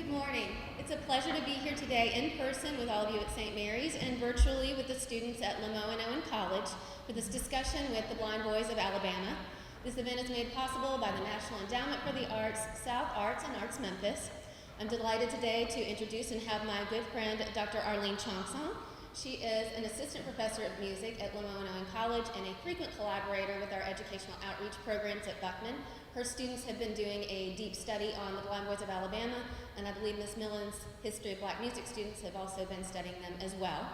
Good morning. It's a pleasure to be here today in person with all of you at St. Mary's and virtually with the students at LeMoyne Owen College for this discussion with the Blind Boys of Alabama. This event is made possible by the National Endowment for the Arts, SouthArts, and Arts Memphis. I'm delighted today to introduce and have my good friend, Dr. Arlene Toussaint. She is an assistant professor of music at LeMoyne Owen College and a frequent collaborator with our educational outreach programs at Buckman. Her students have been doing a deep study on the Blind Boys of Alabama, and I believe Ms. Millen's History of Black Music students have also been studying them as well.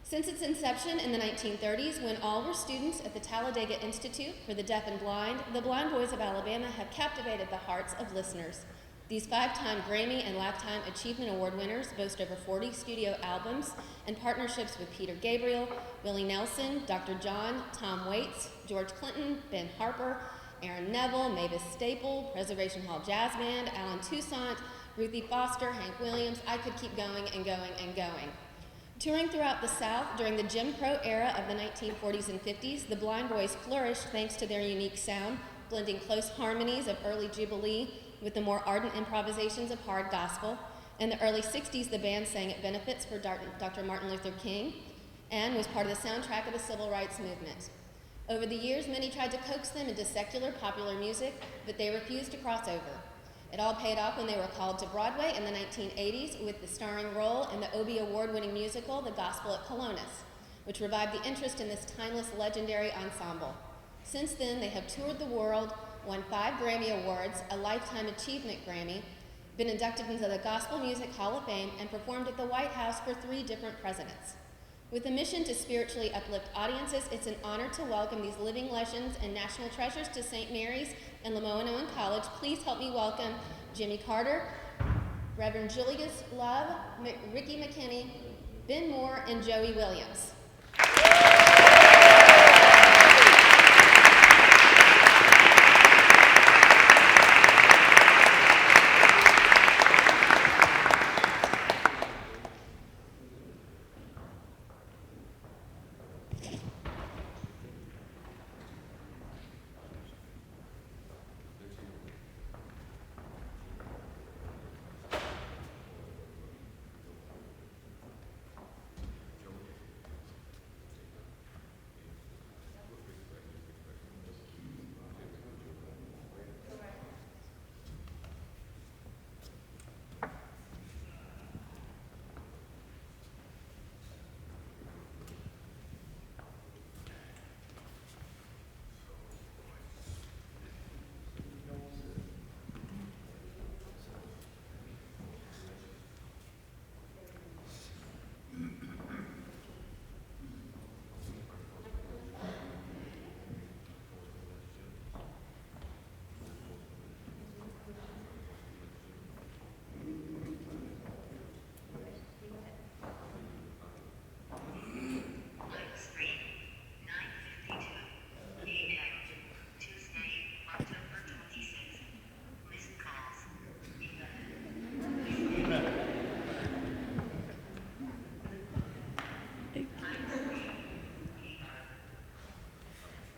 Since its inception in the 1930s, when all were students at the Talladega Institute for the Deaf and Blind, the Blind Boys of Alabama have captivated the hearts of listeners. These 5-time Grammy and Lifetime Achievement Award winners boast over 40 studio albums and partnerships with Peter Gabriel, Willie Nelson, Dr. John, Tom Waits, George Clinton, Ben Harper, Aaron Neville, Mavis Staples, Preservation Hall Jazz Band, Alan Toussaint, Ruthie Foster, Hank Williams. I could keep going and going and going. Touring throughout the South during the Jim Crow era of the 1940s and 50s, the Blind Boys flourished thanks to their unique sound, blending close harmonies of early Jubilee with the more ardent improvisations of hard gospel. In the early 60s, the band sang at benefits for Dr. Martin Luther King and was part of the soundtrack of the Civil Rights Movement. Over the years, many tried to coax them into secular popular music, but they refused to cross over. It all paid off when they were called to Broadway in the 1980s with the starring role in the Obie Award-winning musical, The Gospel at Colonus, which revived the interest in this timeless, legendary ensemble. Since then, they have toured the world, won 5 Grammy Awards, a Lifetime Achievement Grammy, been inducted into the Gospel Music Hall of Fame, and performed at the White House for 3 different presidents. With a mission to spiritually uplift audiences, it's an honor to welcome these living legends and national treasures to St. Mary's and LeMoyne Owen College. Please help me welcome Jimmy Carter, Reverend Julius Love, Ricky McKinnie, Ben Moore, and Joey Williams.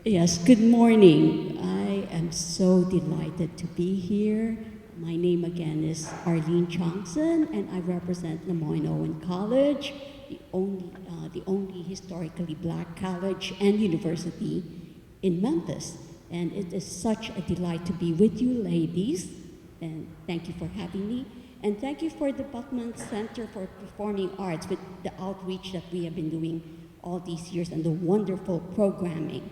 Yes, good morning. I am so delighted to be here. My name again is Arlene Toussaint, and I represent LeMoyne Owen College, the only historically black college and university in Memphis. And it is such a delight to be with you ladies, and thank you for having me. And thank you for the Buckman Center for Performing Arts with the outreach that we have been doing all these years and the wonderful programming.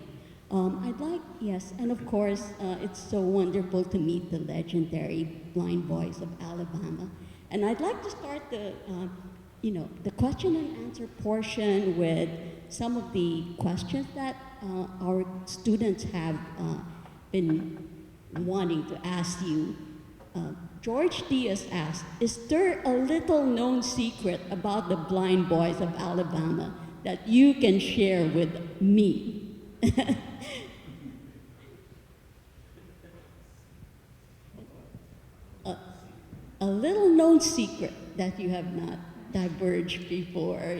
Yes, and of course, it's so wonderful to meet the legendary Blind Boys of Alabama. And I'd like to start the question and answer portion with some of the questions that our students have been wanting to ask you. George Diaz asked, is there a little known secret about the Blind Boys of Alabama that you can share with me? A little known secret that you have not diverged before,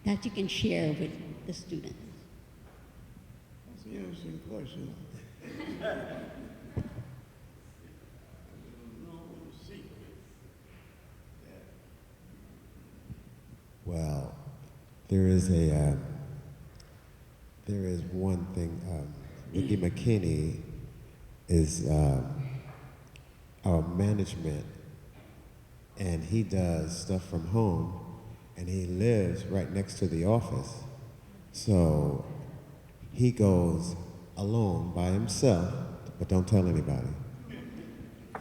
that you can share with the students. That's an interesting question. No secret. There is a, there is one thing, Ricky McKinnie is our management, and he does stuff from home, and he lives right next to the office. So he goes alone by himself, but don't tell anybody,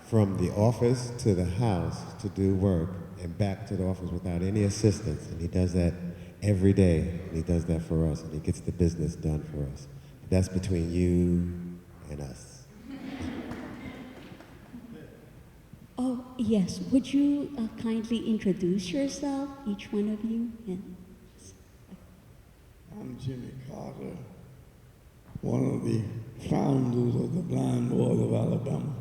from the office to the house to do work and back to the office without any assistance. And he does that every day, and he does that for us, and he gets the business done for us. But that's between you and us. Oh, yes. Would you kindly introduce yourself, each one of you? Yeah. I'm Jimmy Carter, one of the founders of the Blind Boys of Alabama.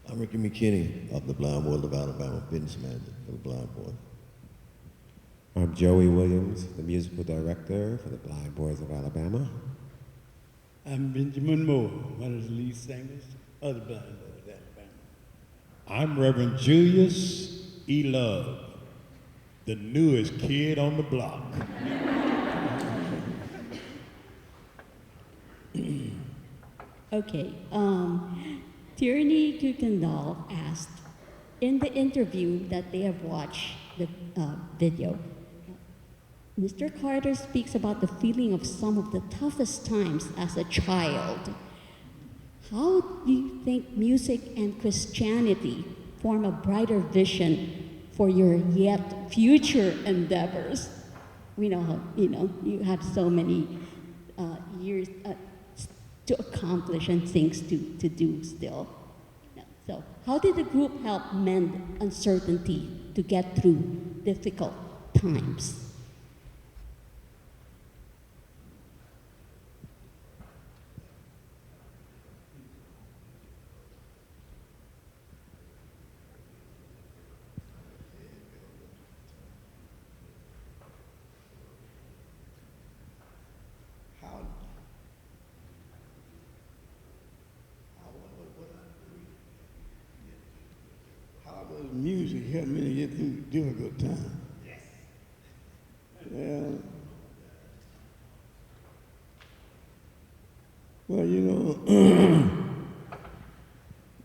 I'm Ricky McKinney of the Blind Boys of Alabama, business manager for the Blind Boys. I'm Joey Williams, the musical director for the Blind Boys of Alabama. I'm Benjamin Moore, one of the lead singers of the Blind Boys of Alabama. I'm Reverend Julius Love, the newest kid on the block. Okay. Tierney Kuykendall asked, in the interview that they have watched the video, Mr. Carter speaks about the feeling of some of the toughest times as a child. How do you think music and Christianity form a brighter vision for your yet future endeavors? We know how, you have so many years to accomplish and things to do still. So how did the group help mend uncertainty to get through difficult times? How does music help me to get through difficult times? Yes. Well,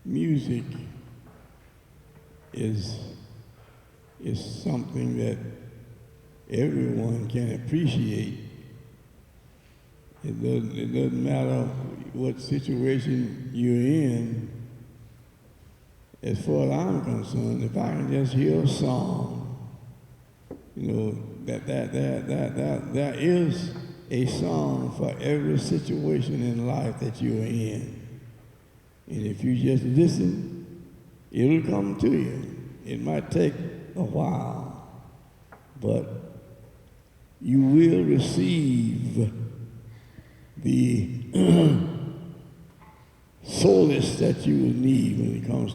music is something that everyone can appreciate. It doesn't matter what situation you're in. As far as I'm concerned, if I can just hear a song, that is a song for every situation in life that you're in. And if you just listen, it'll come to you. It might take a while, but you will receive the solace that you will need when it comes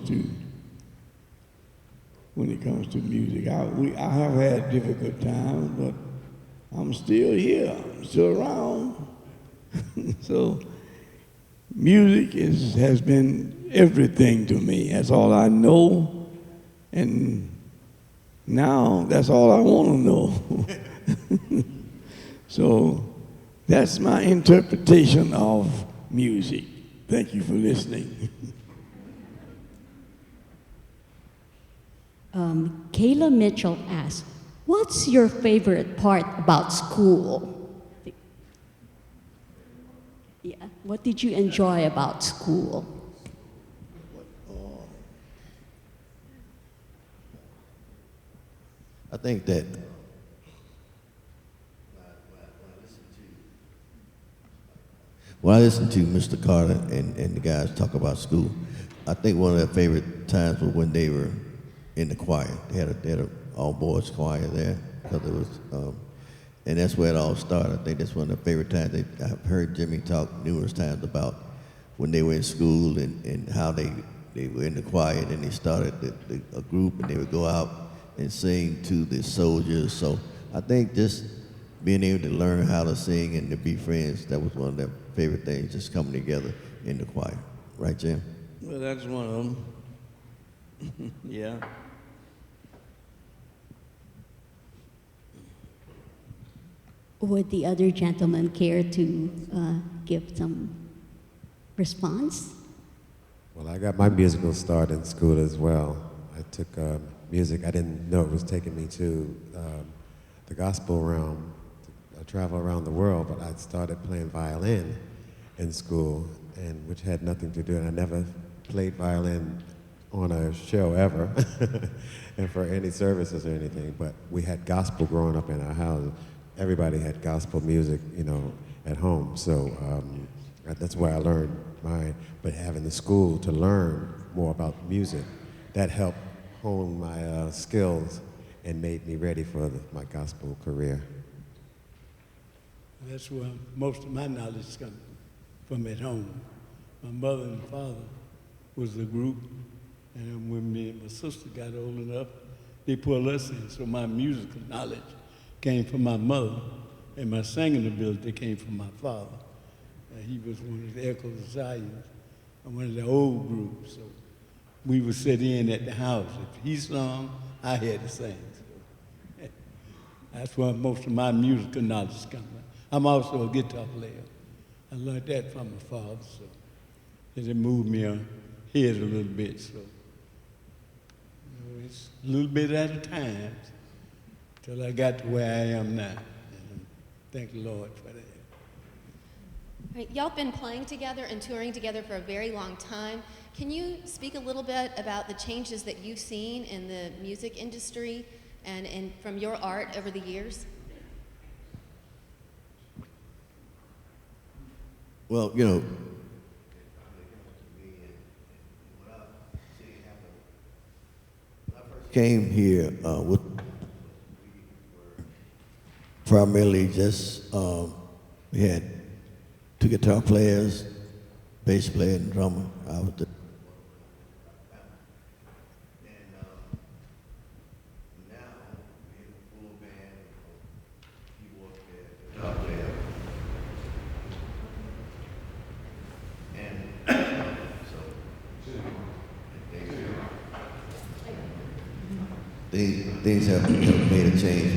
to music. I have had difficult times, but I'm still here. I'm still around. So music has been everything to me. That's all I know, and now that's all I want to know. So that's my interpretation of music. Thank you for listening. Kayla Mitchell asked, what's your favorite part about school? Yeah, what did you enjoy about school? I think that when I listen to Mr. Carter and the guys talk about school, I think one of their favorite times was when they were in the choir. They had a all-boys choir there, because it was, and that's where it all started. I think that's one of the favorite times. I've heard Jimmy talk numerous times about when they were in school and how they were in the choir, and then they started a group, and they would go out and sing to the soldiers. So I think just being able to learn how to sing and to be friends, that was one of their favorite things, just coming together in the choir. Right, Jim? Well, that's one of them. Yeah. would the other gentleman care to give some response? Well, I got my musical start in school as well. I took music. I didn't know it was taking me to the gospel realm. I travel around the world, but I started playing violin in school, and which had nothing to do, and I never played violin on a show ever, and for any services or anything, but we had gospel growing up in our house. Everybody had gospel music, at home, so that's where I learned mine, but having the school to learn more about music, that helped hone my skills and made me ready for my gospel career. That's where most of my knowledge comes from at home. My mother and father was the group, and when me and my sister got old enough, they pulled us in. So my musical knowledge came from my mother, and my singing ability came from my father. He was one of the Echoes of Zion, one of the old groups. So we would sit in at the house. If he sung, I had to sing. So that's where most of my musical knowledge comes from. I'm also a guitar player. I learned that from my father, so it moved me ahead a little bit. So it's a little bit at a time till I got to where I am now. And thank the Lord for that. Right, y'all been playing together and touring together for a very long time. Can you speak a little bit about the changes that you've seen in the music industry and from your art over the years? Well, came here with primarily just we had two guitar players, bass player, and drummer. I was the things have made a change.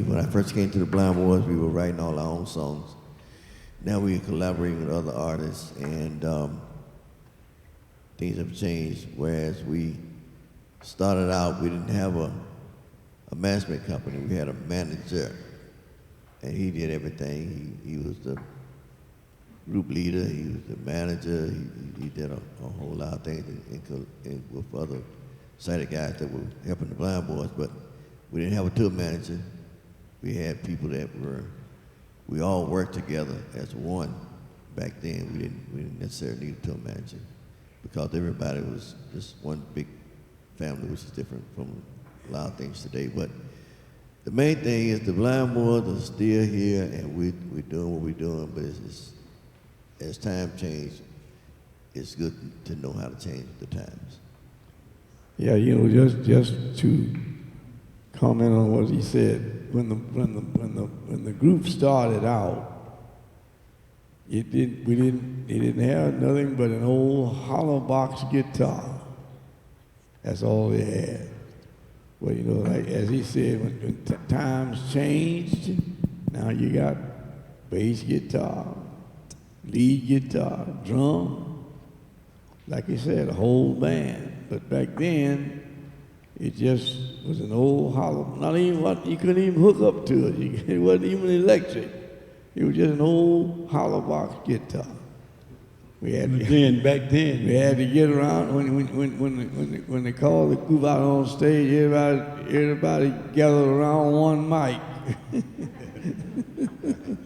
When I first came to the Blind Boys, we were writing all our own songs. Now we are collaborating with other artists, and things have changed. Whereas we started out, we didn't have a management company. We had a manager, and he did everything. He was the group leader. He was the manager. He did a whole lot of things with other sighted guys that were helping the Blind Boys, but we didn't have a tour manager. We had people we all worked together as one. Back then, we didn't necessarily need a tour manager because everybody was just one big family, which is different from a lot of things today. But the main thing is the Blind Boys are still here, and we're doing what we're doing, but it's as time changes, it's good to know how to change the times. Yeah, just to comment on what he said, when the group started out, they didn't have nothing but an old hollow box guitar. That's all they had. Well, like as he said, when times changed, now you got bass guitar, lead guitar, drum, like he said, a whole band. But back then, it just was an old hollow, you couldn't even hook up to it. It wasn't even electric. It was just an old hollow box guitar. We had to get around when they called the group out on stage, everybody gathered around one mic.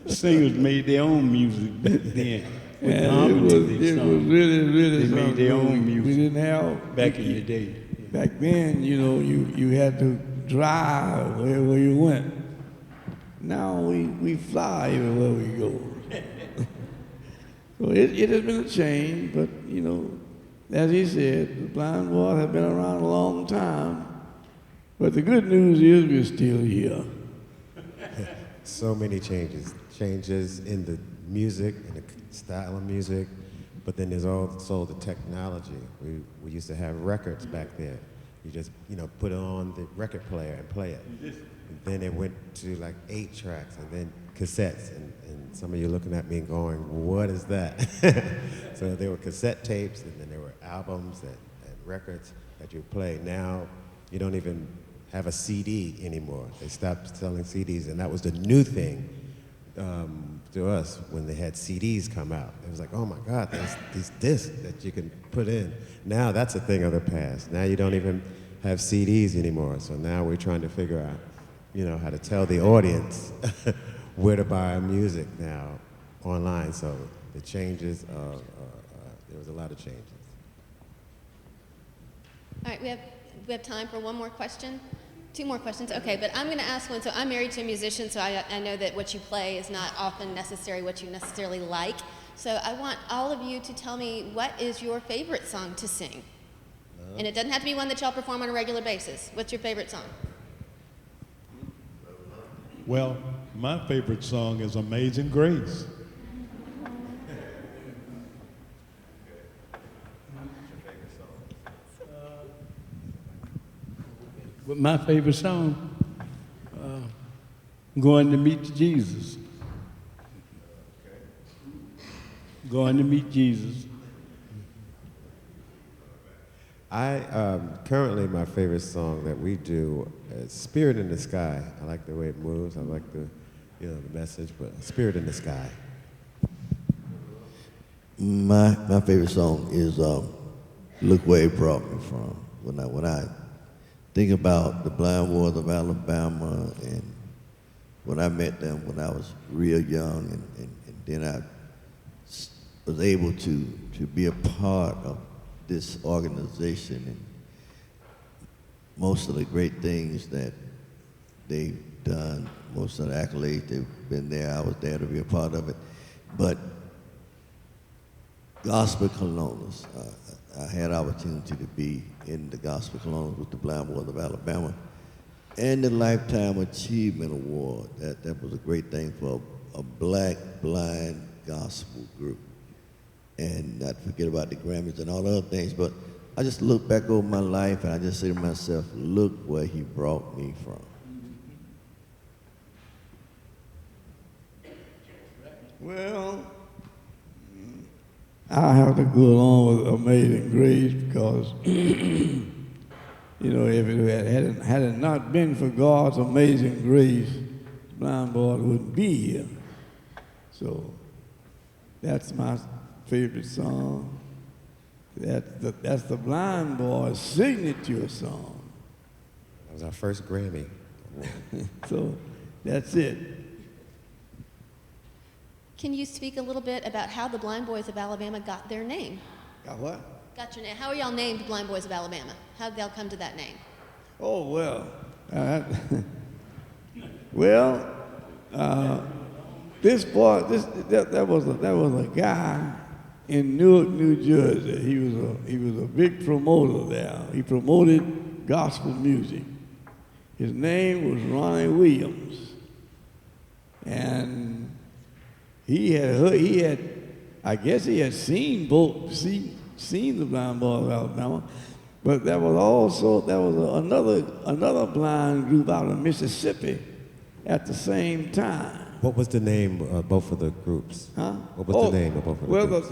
Singers made their own music back then. And it was really they made their own music. We didn't have back in the day. Back then, you had to drive wherever you went. Now we fly everywhere we go. So it has been a change, but as he said, the Blind Boys have been around a long time. But the good news is we're still here. So many changes in the music and the style of music, but then there's also the technology. We used to have records back then. You just put it on the record player and play it. Then it went to like 8 tracks and then cassettes. And some of you looking at me and going, what is that? So there were cassette tapes, and then there were albums and records that you play. Now you don't even have a CD anymore. They stopped selling CDs, and that was the new thing to us when they had CDs come out. It was like, oh my God, there's these discs that you can put in. Now that's a thing of the past. Now you don't even have CDs anymore. So now we're trying to figure out, you know, how to tell the audience where to buy our music now online. So the changes, there was a lot of changes. All right, we have time for one more question. 2 more questions. Okay, but I'm going to ask one. So I'm married to a musician, so I know that what you play is not often necessary what you necessarily like. So I want all of you to tell me, what is your favorite song to sing? And it doesn't have to be one that y'all perform on a regular basis. What's your favorite song? Well, my favorite song is Amazing Grace. But my favorite song, Going to Meet Jesus. Going to Meet Jesus. Currently my favorite song that we do is Spirit in the Sky. I like the way it moves. I like the message, but Spirit in the Sky. My favorite song is Look Where It Brought Me From. When I think about the Blind Boys of Alabama, and when I met them when I was real young, and then I was able to be a part of this organization, and most of the great things that they've done, most of the accolades they've been there, I was there to be a part of it. But Gospel Colonels, I had opportunity to be in the Gospel Colonels with the Blind Boys of Alabama, and the Lifetime Achievement Award. That was a great thing for a black blind gospel group. And not forget about the Grammys and all the other things, but I just look back over my life and I just say to myself, look where he brought me from. Well, I have to go along with Amazing Grace because, if it had it not been for God's amazing grace, Blind Boy wouldn't be here. So that's my favorite song. That's the Blind Boy's signature song. That was our first Grammy. So that's it. Can you speak a little bit about how the Blind Boys of Alabama got their name? Got what? Got your name. How are y'all named Blind Boys of Alabama? How did y'all come to that name? Oh, well. That was a guy in Newark, New Jersey. He was a big promoter there. He promoted gospel music. His name was Ronnie Williams, and he had seen the Blind Boys of Alabama, but there was another blind group out of Mississippi at the same time. What was the name of both of the groups? Huh? What was the name of both of the groups?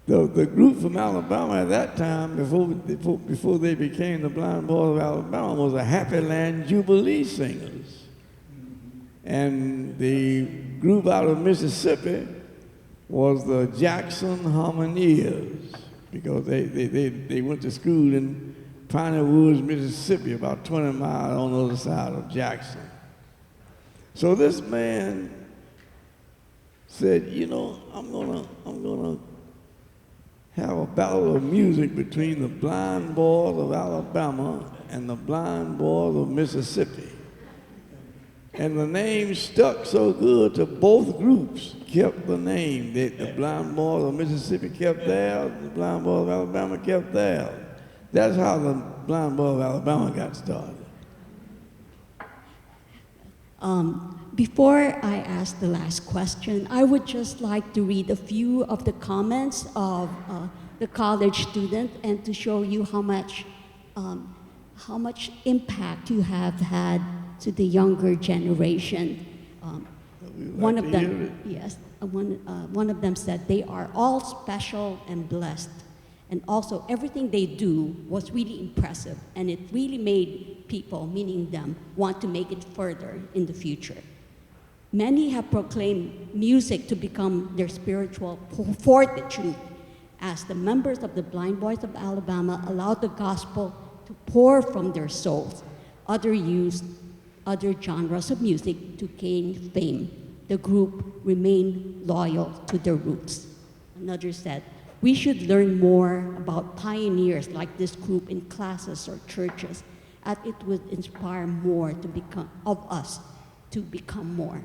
The group from Alabama at that time, before they became the Blind Boys of Alabama, was the Happy Land Jubilee Singers. And the group out of Mississippi was the Jackson Harmoniers, because they went to school in Piney Woods, Mississippi, about 20 miles on the other side of Jackson. So this man said, I'm gonna have a battle of music between the Blind Boys of Alabama and the Blind Boys of Mississippi. And the name stuck so good to both groups, kept the name. The Blind Boys of Mississippi kept theirs, the Blind Boys of Alabama kept theirs. That's how the Blind Boys of Alabama got started. Before I ask the last question, I would just like to read a few of the comments of the college student and to show you how much impact you have had to the younger generation. We would One like of to hear them, it. yes, one of them said they are all special and blessed, and also everything they do was really impressive, and it really made people, meaning them, want to make it further in the future. Many have proclaimed music to become their spiritual fortitude, as the members of the Blind Boys of Alabama allowed the gospel to pour from their souls. Others used other genres of music to gain fame. The group remained loyal to their roots. Another said, we should learn more about pioneers like this group in classes or churches, as it would inspire more to become of us to become more.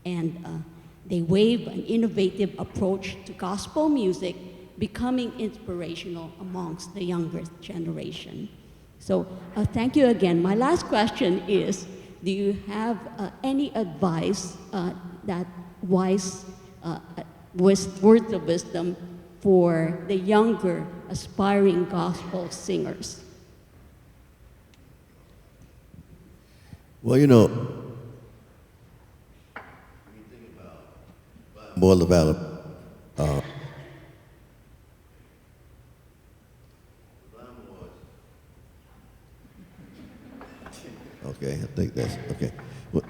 And they wave an innovative approach to gospel music, becoming inspirational amongst the younger generation. So thank you again. My last question is, do you have any advice words of wisdom for the younger aspiring gospel singers? Well, you know, when you think about Boys of Alabama, okay, I think that's, okay.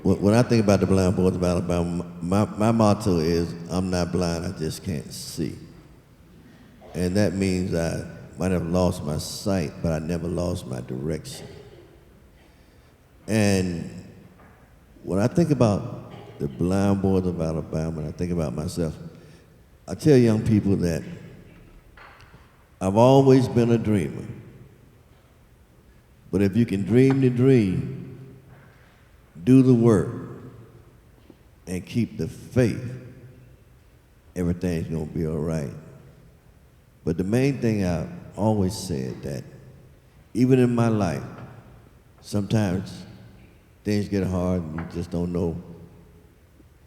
When I think about the Blind Boys of Alabama, my motto is, I'm not blind, I just can't see. And that means I might have lost my sight, but I never lost my direction. And when I think about the Blind Boys of Alabama, and I think about myself, I tell young people that I've always been a dreamer. But if you can dream the dream, do the work, and keep the faith, everything's gonna be all right. But the main thing I've always said that even in my life, sometimes things get hard and you just don't know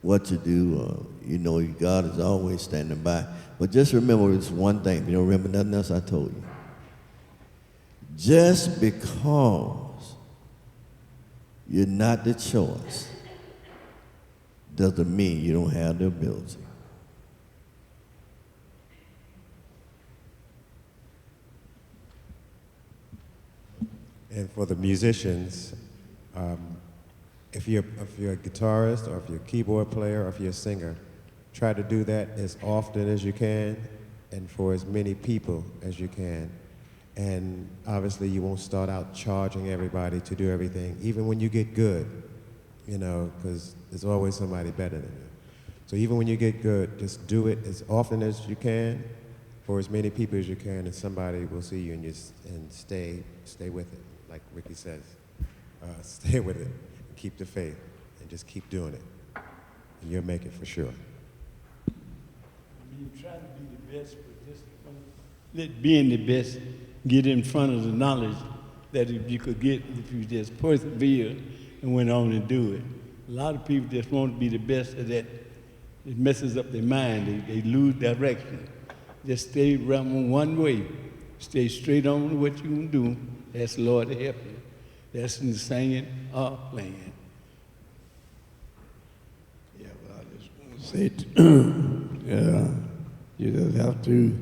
what to do, or you know God is always standing by. But just remember this one thing, if you don't remember nothing else I told you. Just because you're not the choice doesn't mean you don't have the ability. And for the musicians, if you're a guitarist, or if you're a keyboard player, or if you're a singer, try to do that as often as you can and for as many people as you can. And obviously you won't start out charging everybody to do everything, even when you get good, you know, because there's always somebody better than you. So even when you get good, just do it as often as you can for as many people as you can, and somebody will see you and stay with it. Like Ricky says, stay with it, and keep the faith, and just keep doing it, and you'll make it for sure. I mean, try to be the best, but just let being the best get in front of the knowledge that if you could get, if you just persevere and went on and do it. A lot of people just want to be the best at that. It messes up their mind. They lose direction. Just stay around one way. Stay straight on what you're going to do. Ask the Lord to help you. That's in the singing or playing. Yeah, well, I just want to say, you just have to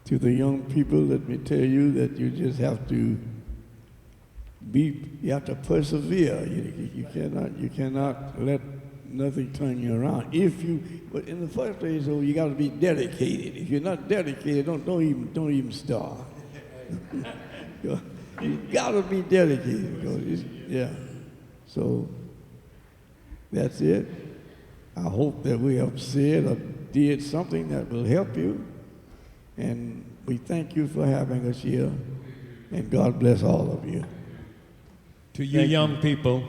the young people, let me tell you that you just have to you have to persevere. You cannot let nothing turn you around. But in the first place, though, you got to be dedicated. If you're not dedicated, don't even start. You got to be dedicated. Yeah. So that's it. I hope that we have said or did something that will help you. And we thank you for having us here. And God bless all of you. To you young people,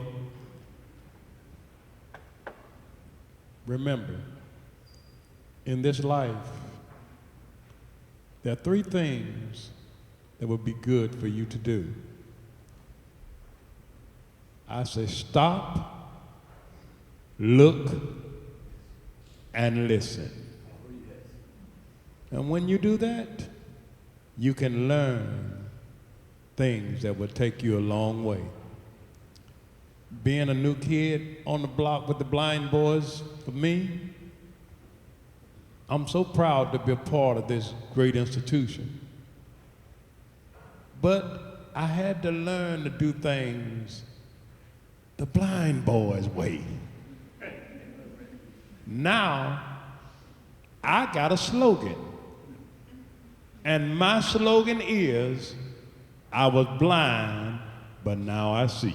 remember, in this life, there are three things that would be good for you to do. I say stop, look, and listen. And when you do that, you can learn things that will take you a long way. being a new kid on the block with the blind boys, for me, I'm so proud to be a part of this great institution. But I had to learn to do things the blind boys' way. Now, I got a slogan. And my slogan is, I was blind, but now I see.